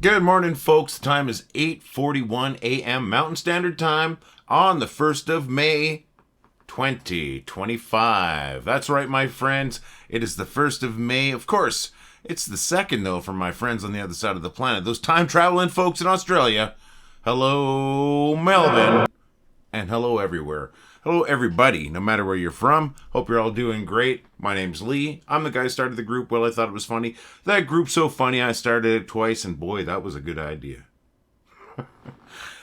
Good morning, folks. The time is 8:41 a.m. Mountain Standard Time on the 1st of May, 2025. That's right, my friends. It is the 1st of May. Of course, it's the 2nd, though, for my friends on the other side of the planet. Those time-traveling folks in Australia. Hello, Melbourne. And hello, everywhere. Hello, everybody, no matter where you're from. Hope you're all doing great. My name's Lee. I'm the guy who started the group. Well, I thought it was funny. That group's so funny, I started it twice, and boy, that was a good idea.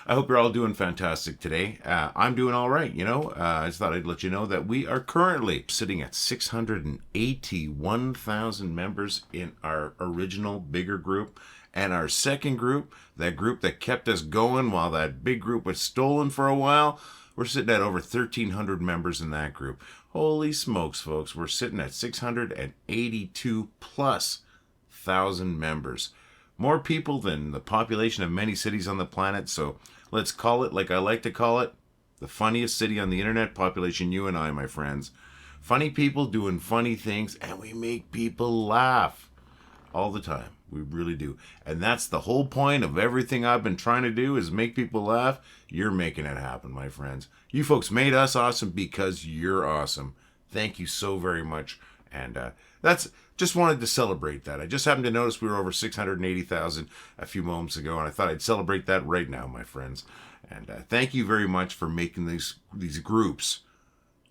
I hope you're all doing fantastic today. I'm doing all right, I just thought I'd let you know that we are currently sitting at 681,000 members in our original bigger group. And our second group, that group that kept us going while that big group was stolen for a while, we're sitting at over 1,300 members in that group. Holy smokes, folks. We're sitting at 682 plus thousand members. More people than the population of many cities on the planet. So let's call it, like I like to call it, the funniest city on the internet. Population, you and I, my friends. Funny people doing funny things, and we make people laugh all the time. We really do. And that's the whole point of everything I've been trying to do, is make people laugh. You're making it happen, my friends. You folks made us awesome because you're awesome. Thank you so very much. And that's just wanted to celebrate that. I just happened to notice we were over 680,000 a few moments ago, and I thought I'd celebrate that right now, my friends. And thank you very much for making these groups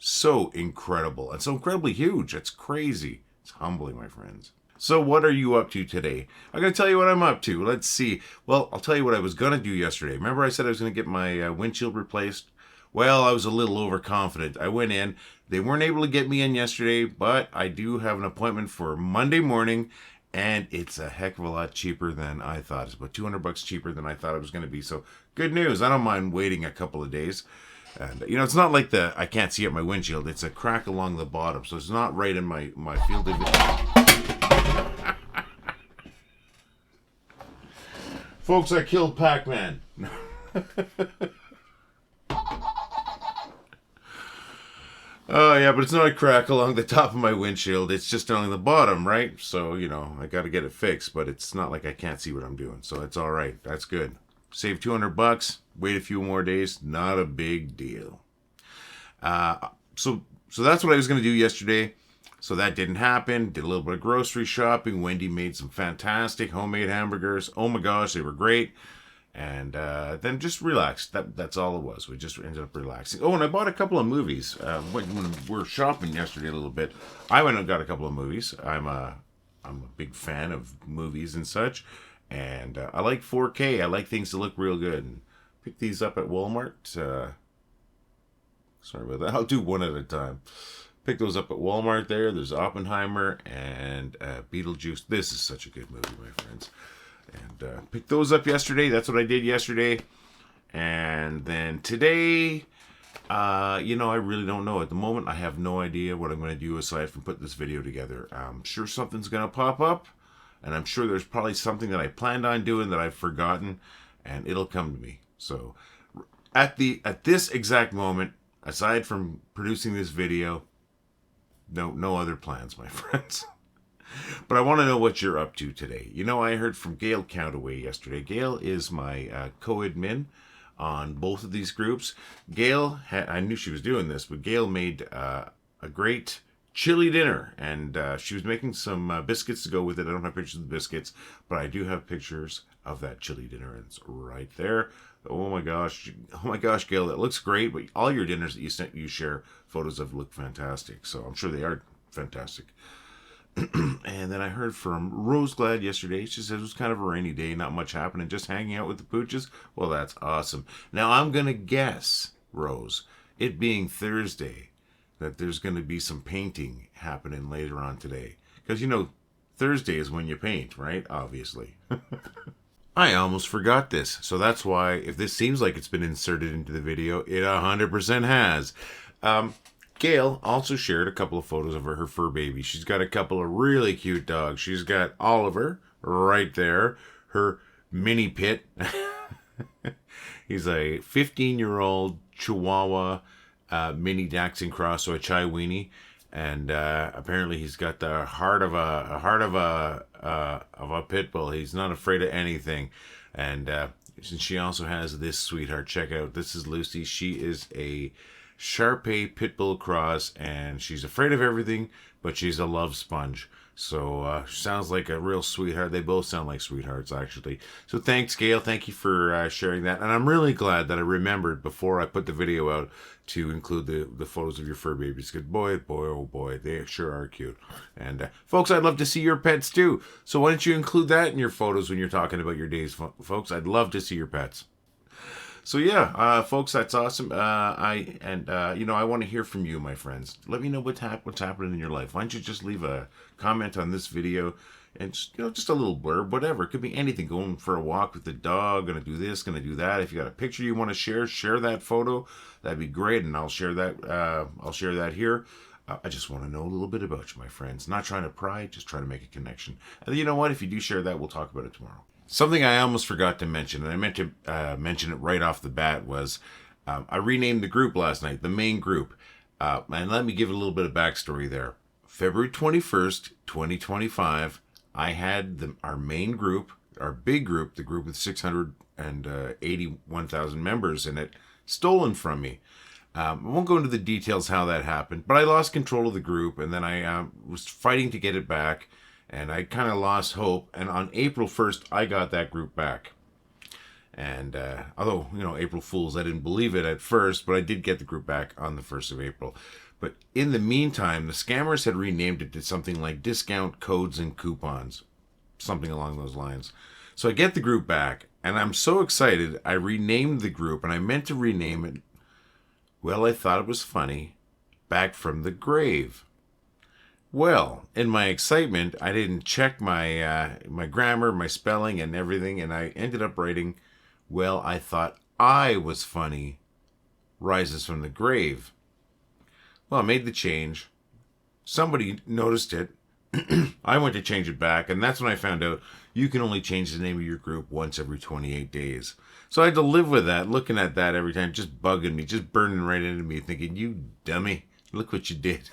so incredible and so incredibly huge. It's crazy. It's humbling, my friends. So what are you up to today? I'm going to tell you what I'm up to. Let's see. Well, I'll tell you what I was going to do yesterday. Remember I said I was going to get my windshield replaced? Well, I was a little overconfident. I went in. They weren't able to get me in yesterday, but I do have an appointment for Monday morning, and it's a heck of a lot cheaper than I thought. It's about $200 cheaper than I thought it was going to be. So good news. I don't mind waiting a couple of days. And, it's not like I can't see at my windshield. It's a crack along the bottom, so it's not right in my field of vision. Folks, I killed Pac-Man. Oh, yeah, but it's not a crack along the top of my windshield. It's just along the bottom, right? So, I got to get it fixed, but it's not like I can't see what I'm doing. So it's all right. That's good. Save $200. Wait a few more days. Not a big deal. So that's what I was going to do yesterday. So that didn't happen. Did a little bit of grocery shopping. Wendy made some fantastic homemade hamburgers. Oh my gosh, they were great. And then just relaxed. That's all it was. We just ended up relaxing. Oh, and I bought a couple of movies. When we were shopping yesterday a little bit, I went and got a couple of movies. I'm a big fan of movies and such. And I like 4K. I like things to look real good. And picked these up at Walmart. Sorry about that. I'll do one at a time. Pick those up at Walmart there. There's Oppenheimer and Beetlejuice. This is such a good movie, my friends. And picked those up yesterday. That's what I did yesterday. And then today, I really don't know. At the moment, I have no idea what I'm going to do aside from put this video together. I'm sure something's going to pop up. And I'm sure there's probably something that I planned on doing that I've forgotten. And it'll come to me. So at this exact moment, aside from producing this video, no other plans, my friends. But I want to know what you're up to today. I heard from Gail Countaway yesterday. Gail is my co-admin on both of these groups. Gail, I knew she was doing this, but Gail made a great chili dinner. And she was making some biscuits to go with it. I don't have pictures of the biscuits, but I do have pictures of that chili dinner. And it's right there. Oh my gosh, Gail, that looks great. But all your dinners that you share photos of look fantastic. So I'm sure they are fantastic. And then I heard from Rose Glad yesterday. She said it was kind of a rainy day, not much happening, just hanging out with the pooches. Well, that's awesome. Now I'm going to guess, Rose, it being Thursday, that there's going to be some painting happening later on today. Because, Thursday is when you paint, right? Obviously. I almost forgot this. So that's why, if this seems like it's been inserted into the video, it 100% has. Gail also shared a couple of photos of her fur baby. She's got a couple of really cute dogs. She's got Oliver right there, her mini pit. He's a 15-year-old Chihuahua mini Dachshund cross, so a Chai Weenie. and apparently he's got the heart of a pit bull. He's not afraid of anything, and since she also has this sweetheart, check out. This is Lucy. She is a Shar-Pei pit bull cross, and she's afraid of everything, but she's a love sponge. So sounds like a real sweetheart. They both sound like sweethearts, actually. So thanks, Gail. Thank you for sharing that. And I'm really glad that I remembered before I put the video out to include the photos of your fur babies. Because boy, oh boy, they sure are cute. And folks, I'd love to see your pets too. So why don't you include that in your photos when you're talking about your days, folks? I'd love to see your pets. So yeah, folks, that's awesome. I want to hear from you, my friends. Let me know what's happening in your life. Why don't you just leave a comment on this video, and just a little blurb, whatever. It could be anything. Going for a walk with the dog, gonna do this, gonna do that. If you got a picture you want to share that photo. That'd be great, and I'll share that. I'll share that here. I just want to know a little bit about you, my friends. Not trying to pry, just trying to make a connection. And you know what? If you do share that, we'll talk about it tomorrow. Something I almost forgot to mention, and I meant to mention it right off the bat, was I renamed the group last night, the main group. And let me give a little bit of backstory there. February 21st, 2025, I had our main group, our big group, the group with 681,000 members in it, stolen from me. I won't go into the details how that happened, but I lost control of the group, and then I was fighting to get it back. And I kind of lost hope. And on April 1st, I got that group back. And although, April Fools, I didn't believe it at first, but I did get the group back on the 1st of April. But in the meantime, the scammers had renamed it to something like Discount Codes and Coupons. Something along those lines. So I get the group back, and I'm so excited. I renamed the group, and I meant to rename it, well, I thought it was funny, Back from the Grave. Well, in my excitement, I didn't check my grammar, my spelling, and everything, and I ended up writing, well, I thought I was funny, Rises from the Grave. Well, I made the change. Somebody noticed it. I went to change it back, and that's when I found out you can only change the name of your group once every 28 days. So I had to live with that, looking at that every time, just bugging me, just burning right into me, thinking, you dummy, look what you did.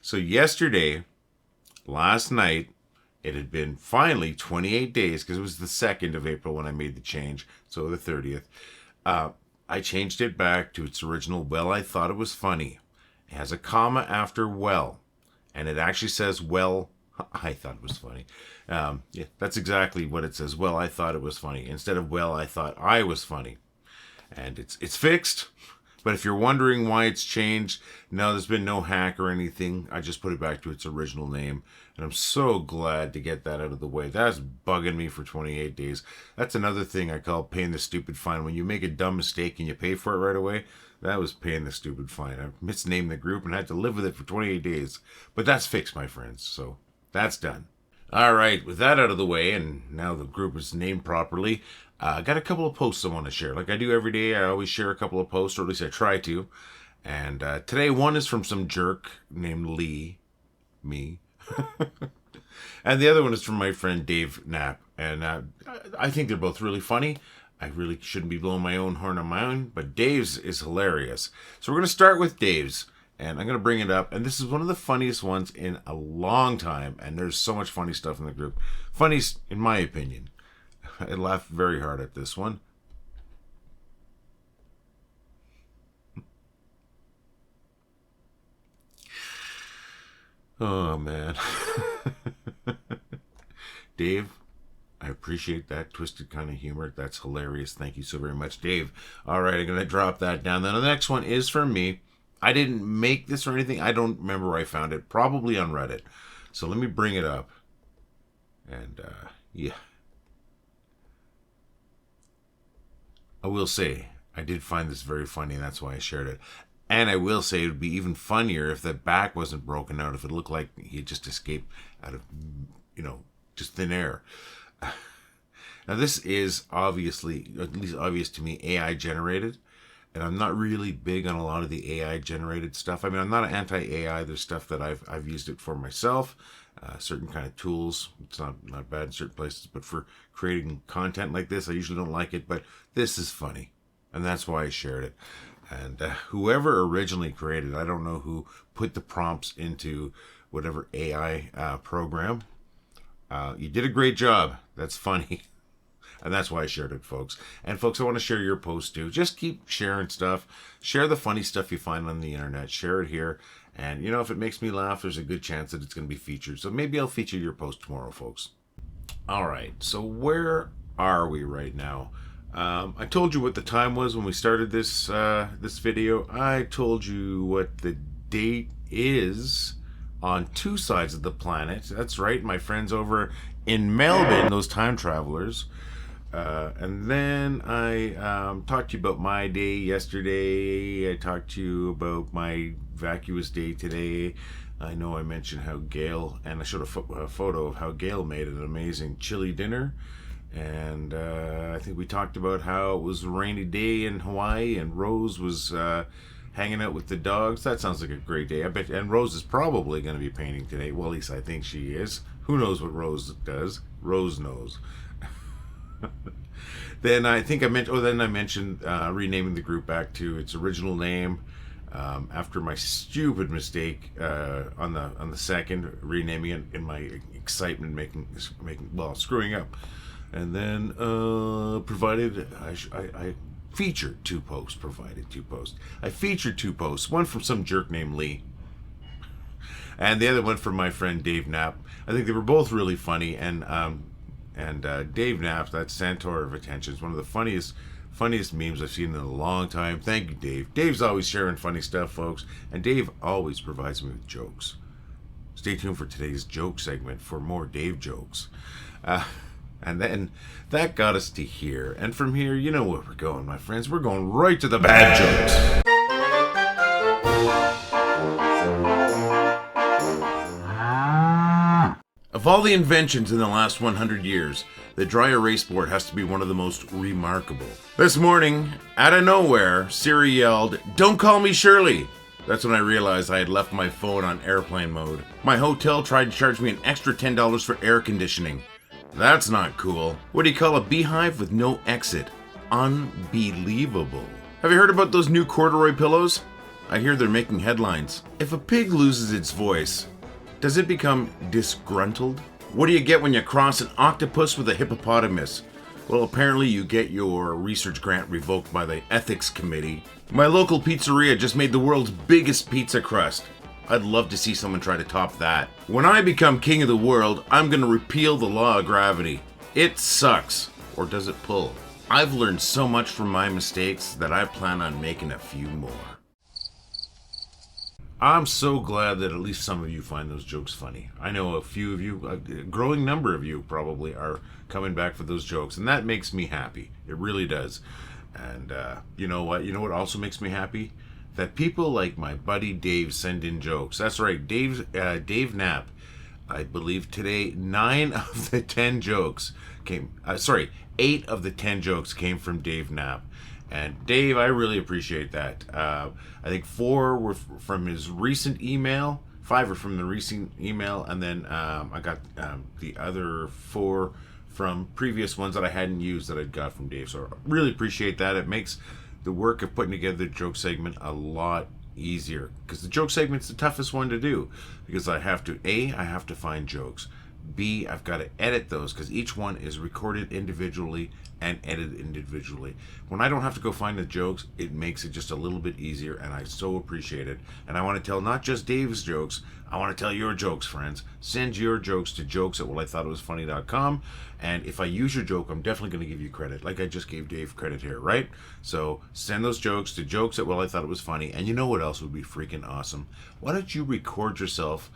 So yesterday, last night, it had been finally 28 days, because it was the 2nd of April when I made the change, so the 30th. I changed it back to its original, well, I thought it was funny. It has a comma after well, and it actually says, well, I thought it was funny. Yeah, that's exactly what it says, well, I thought it was funny, instead of, well, I thought I was funny. And it's fixed. But if you're wondering why it's changed, no, there's been no hack or anything. I just put it back to its original name. And I'm so glad to get that out of the way. That's bugging me for 28 days. That's another thing I call paying the stupid fine. When you make a dumb mistake and you pay for it right away, that was paying the stupid fine. I misnamed the group and had to live with it for 28 days. But that's fixed, my friends. So that's done. All right, with that out of the way, and now the group is named properly, I got a couple of posts I want to share. Like I do every day, I always share a couple of posts, or at least I try to. And today, one is from some jerk named Lee, me. And the other one is from my friend Dave Knapp. And I think they're both really funny. I really shouldn't be blowing my own horn on my own, but Dave's is hilarious. So we're going to start with Dave's. And I'm going to bring it up. And this is one of the funniest ones in a long time. And there's so much funny stuff in the group. Funniest, in my opinion. I laughed very hard at this one. Oh, man. Dave, I appreciate that twisted kind of humor. That's hilarious. Thank you so very much, Dave. All right, I'm going to drop that down. Then the next one is from me. I didn't make this or anything. I don't remember where I found it. Probably on Reddit. So let me bring it up. And, yeah. I will say, I did find this very funny, and that's why I shared it. And I will say it would be even funnier if the back wasn't broken out, if it looked like he had just escaped out of, just thin air. Now, this is obviously, at least obvious to me, AI generated. And I'm not really big on a lot of the AI generated stuff. I mean, I'm not anti-AI. There's stuff that I've used it for myself. Certain kind of tools. It's not bad in certain places. But for creating content like this, I usually don't like it. But this is funny. And that's why I shared it. And whoever originally created, I don't know who put the prompts into whatever AI program. You did a great job. That's funny. And that's why I shared it, folks. And folks, I want to share your post too. Just keep sharing stuff. Share the funny stuff you find on the internet. Share it here. And, you know, if it makes me laugh, there's a good chance that it's going to be featured. So maybe I'll feature your post tomorrow, folks. All right. So where are we right now? I told you what the time was when we started this this video. I told you what the date is on two sides of the planet. That's right, my friends over in Melbourne, those time travelers. And then I talked to you about my day yesterday. I talked to you about my vacuous day today. I know I mentioned how Gail, and I showed a photo of how Gail made an amazing chili dinner. And I think we talked about how it was a rainy day in Hawaii and Rose was hanging out with the dogs. That sounds like a great day. I bet. And Rose is probably going to be painting today. Well, at least I think she is. Who knows what Rose does? Rose knows. Then I think I mentioned renaming the group back to its original name after my stupid mistake on the second, renaming it in my excitement, making screwing up. And then I featured two posts. I featured two posts. One from some jerk named Lee, and the other one from my friend Dave Knapp. I think they were both really funny. And Dave Knapp, that centaur of attention, is one of the funniest memes I've seen in a long time. Thank you, Dave. Dave's always sharing funny stuff, folks, and Dave always provides me with jokes. Stay tuned for today's joke segment for more Dave jokes. And then that got us to here. And from here, you know where we're going, my friends. We're going right to the bad jokes. Of all the inventions in the last 100 years, the dry erase board has to be one of the most remarkable. This morning, out of nowhere, Siri yelled, "Don't call me Shirley." That's when I realized I had left my phone on airplane mode. My hotel tried to charge me an extra $10 for air conditioning. That's not cool. What do you call a beehive with no exit? Unbelievable. Have you heard about those new corduroy pillows? I hear they're making headlines. If a pig loses its voice, does it become disgruntled? What do you get when you cross an octopus with a hippopotamus? Well, apparently you get your research grant revoked by the ethics committee. My local pizzeria just made the world's biggest pizza crust. I'd love to see someone try to top that. When I become king of the world, I'm going to repeal the law of gravity. It sucks. Or does it pull? I've learned so much from my mistakes that I plan on making a few more. I'm so glad that at least some of you find those jokes funny. I know a few of you, a growing number of you probably, are coming back for those jokes, and that makes me happy. It really does. And you know what? You know what also makes me happy? That people like my buddy Dave send in jokes. That's right, Dave Knapp. I believe today 8 of the 10 jokes came from Dave Knapp. And Dave, I really appreciate that. I think 4 were from his recent email, 5 were from the recent email, and then I got the other 4 from previous ones that I hadn't used that I'd got from Dave. So I really appreciate that. It makes the work of putting together the joke segment a lot easier, because the joke segment's the toughest one to do, because I have to find jokes. B, I've got to edit those, because each one is recorded individually and edited individually. When I don't have to go find the jokes, it makes it just a little bit easier, and I so appreciate it. And I want to tell not just Dave's jokes, I want to tell your jokes, friends. Send your jokes to jokes@wellithoughitwasfunny.com, and if I use your joke, I'm definitely going to give you credit, like I just gave Dave credit here, right? So send those jokes to jokes@wellithoughitwasfunny, and you know what else would be freaking awesome? Why don't you record yourself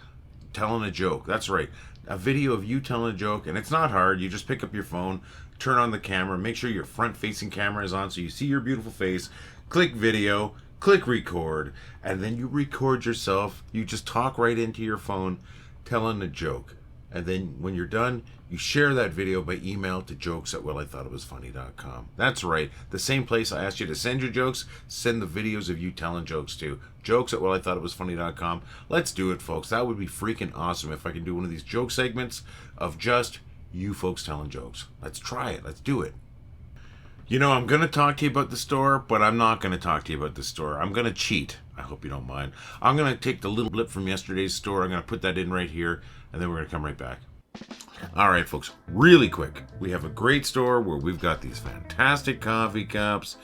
telling a joke? That's right, a video of you telling a joke, and it's not hard. You just pick up your phone, turn on the camera, make sure your front-facing camera is on so you see your beautiful face, click video, click record, and then you record yourself. You just talk right into your phone telling a joke. And then when you're done, you share that video by email to jokes@wellithoughitwasfunny.com. That's right, the same place I asked you to send your jokes, send the videos of you telling jokes to. Jokes@wellithoughitwasfunny.com. Let's do it, folks. That would be freaking awesome if I can do one of these joke segments of just you folks telling jokes. Let's try it. Let's do it. You know, I'm going to talk to you about the store, but I'm not going to talk to you about the store. I'm going to cheat. I hope you don't mind. I'm going to take the little blip from yesterday's store. I'm going to put that in right here, and then we're going to come right back. All right, folks, really quick. We have a great store where we've got these fantastic coffee cups.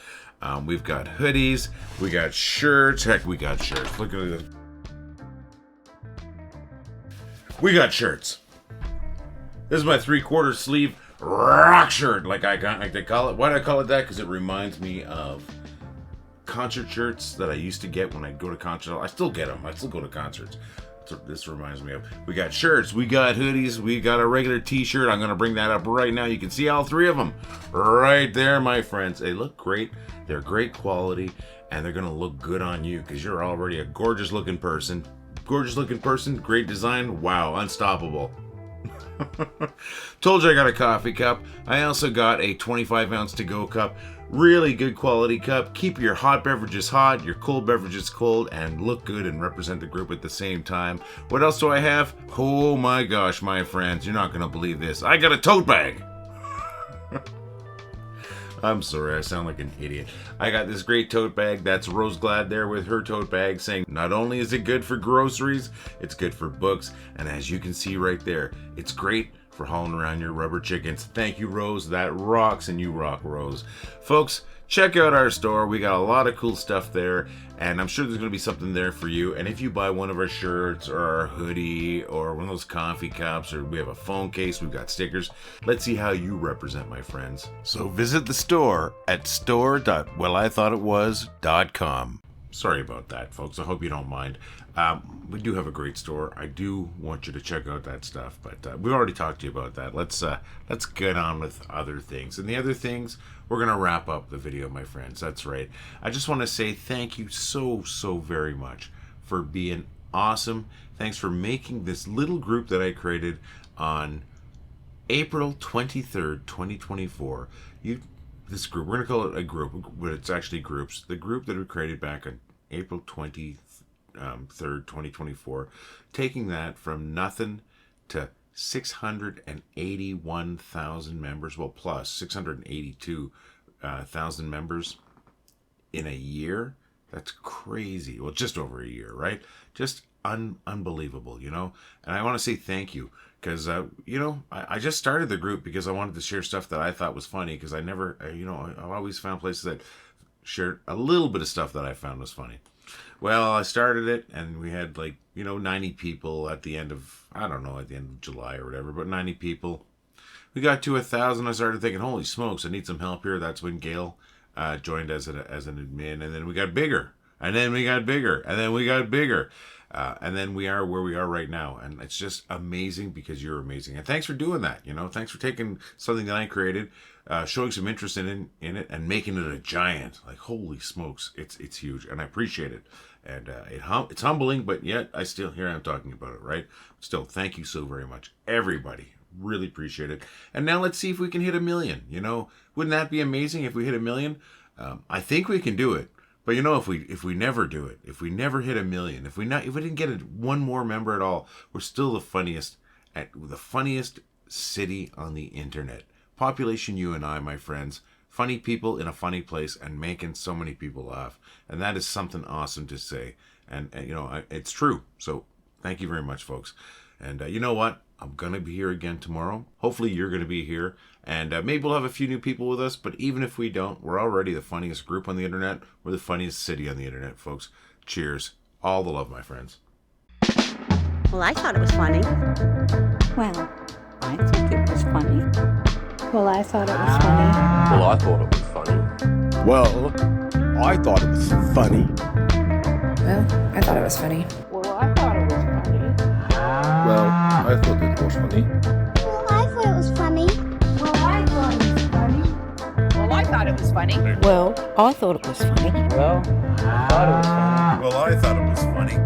We've got hoodies. We got shirts. Heck, we got shirts. Look at this. We got shirts. This is my 3/4 sleeve rock shirt, like they call it. Why do I call it that? Because it reminds me of concert shirts that I used to get when I go to concerts. I still get them. I still go to concerts. That's what this reminds me of. We got shirts. We got hoodies. We got a regular t-shirt. I'm going to bring that up right now. You can see all three of them right there, my friends. They look great. They're great quality, and they're going to look good on you because you're already a gorgeous looking person. Gorgeous looking person. Great design. Wow. Unstoppable. Told you I got a coffee cup. I also got a 25-ounce to-go cup. Really good quality cup. Keep your hot beverages hot, your cold beverages cold, and look good and represent the group at the same time. What else do I have? Oh my gosh, my friends, you're not going to believe this. I got a tote bag. I'm sorry, I sound like an idiot. I got this great tote bag. That's Rose Glad there with her tote bag saying not only is it good for groceries, it's good for books. And as you can see right there, it's great for hauling around your rubber chickens. Thank you, Rose. That rocks, and you rock, Rose. Folks, check out our store. We got a lot of cool stuff there, and I'm sure there's going to be something there for you. And if you buy one of our shirts or our hoodie or one of those coffee cups, or we have a phone case, we've got stickers. Let's see how you represent, my friends. So visit the store at store.wellithoughtitwas.com. Sorry about that, folks. I hope you don't mind. We do have a great store. I do want you to check out that stuff, but we've already talked to you about that. Let's get on with other things. And the other things, we're going to wrap up the video, my friends. That's right. I just want to say thank you so very much for being awesome. Thanks for making this little group that I created on April 23rd, 2024. This group, we're going to call it a group, but it's actually groups. The group that we created back on April 23rd, 2024, taking that from nothing to 681,000 members, well, plus 682,000 members in a year. That's crazy. Well, just over a year, right? Just unbelievable, you know? And I want to say thank you. Because, I just started the group because I wanted to share stuff that I thought was funny. Because I never, I've always found places that shared a little bit of stuff that I found was funny. Well, I started it and we had 90 people at the end of, at the end of July or whatever. But 90 people. We got to 1,000. I started thinking, holy smokes, I need some help here. That's when Gail joined as an admin. And then we got bigger. And then we got bigger. And then we got bigger. And then we are where we are right now. And it's just amazing because you're amazing. And thanks for doing that. Thanks for taking something that I created, showing some interest in it and making it a giant. Like, holy smokes, it's huge. And I appreciate it. And it's humbling, but yet here I am talking about it, right? Still, thank you so very much. Everybody. Really appreciate it. And now let's see if we can hit 1 million. Wouldn't that be amazing if we hit 1 million? I think we can do it. But if we never do it, if we never hit 1 million, if we didn't get one more member at all, we're still the funniest city on the internet. Population you and I, my friends, funny people in a funny place and making so many people laugh, and that is something awesome to say. And it's true. So thank you very much, folks. And you know what? I'm going to be here again tomorrow. Hopefully you're going to be here. And maybe we'll have a few new people with us. But even if we don't, we're already the funniest group on the internet. We're the funniest city on the internet, folks. Cheers. All the love, my friends. Well, I thought it was funny. Well, I think it was funny. Well, I thought it was funny. Well, I thought it was funny. Well, I thought it was funny. Well, I thought it was funny. Well, I thought it was funny. Well, I thought it was funny. Well, I thought it was funny. Well, I thought it was funny. Well, I thought it was funny. Well, I thought it was funny. Well, I thought it was funny. Well, I thought it was funny.